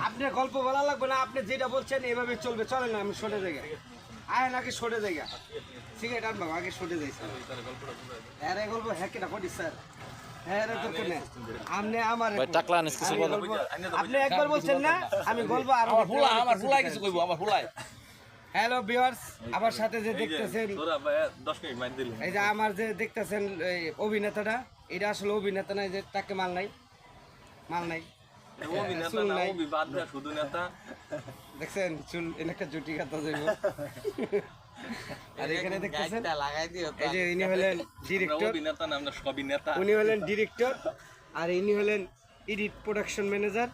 আপনি গল্প বলা লাগবে না, আপনি যেটা বলছেন এভাবে চলবে। চলেন না, আমি সরে জায়গা আয় নাকি সরে জায়গা সিগারেট আনবো আগে সরে যাই স্যার। হ্যাঁ গল্প হ্যাঁ কেনা করি স্যার। হ্যাঁ আপনি আমার আপনি একবার বলছেন না আমি গল্প আর আমার ফুলাই কিছু কইবো আমার ফুলাই। হ্যালো ভিউয়ার্স, আমার সাথে যে দেখতেছেন এই যে আমার যে দেখতেছেন এই অভিনেতাটা, এটা আসলে অভিনেতা নাই, যে তাকে মাল নাই দেখছেন চুল এনে একটা জুটি কাটা যাইব। আর এখানে দেখতেছেন এই যে ইনি হলেন ডিরেক্টর, উনি হলেন ডিরেক্টর, আর ইনি হলেন এডিট প্রোডাকশন ম্যানেজার,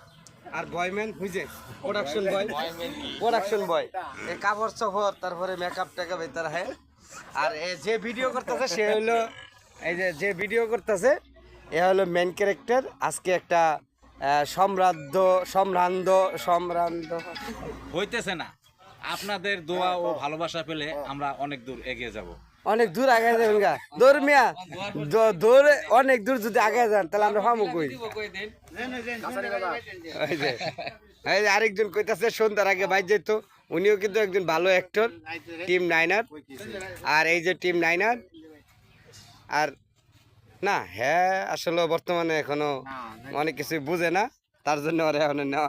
আর বয়ম্যান হুইজে প্রোডাকশন বয়। এই কাপড় চোপড় তারপরে মেকআপ টেকআপ তার হ্যাঁ। আর যে ভিডিও করতেছে সে হলো এই যে ভিডিও করতেছে এ হলো মেন ক্যারেক্টার। আজকে একটা সম্রান্ধ হইতেছে না, আপনাদের দোয়া ও ভালোবাসা পেলে আমরা অনেক দূর এগিয়ে যাব। অনেক দূর আগে যাবেন গা দৌড় মিয়া, দৌড়ে অনেক দূর যদি আগে যান তাহলে আমরা পাবো কই। এই যে আরেকজন কইতাছে সন্ধ্যার আগে বাইর যেত, উনিও কিন্তু একজন ভালো অ্যাক্টর, টিম নাইনার। আর এই যে টিম নাইনার আর না হ্যাঁ আসলে বর্তমানে এখনো অনেক কিছু বুঝে না, তার জন্য ওরা এখন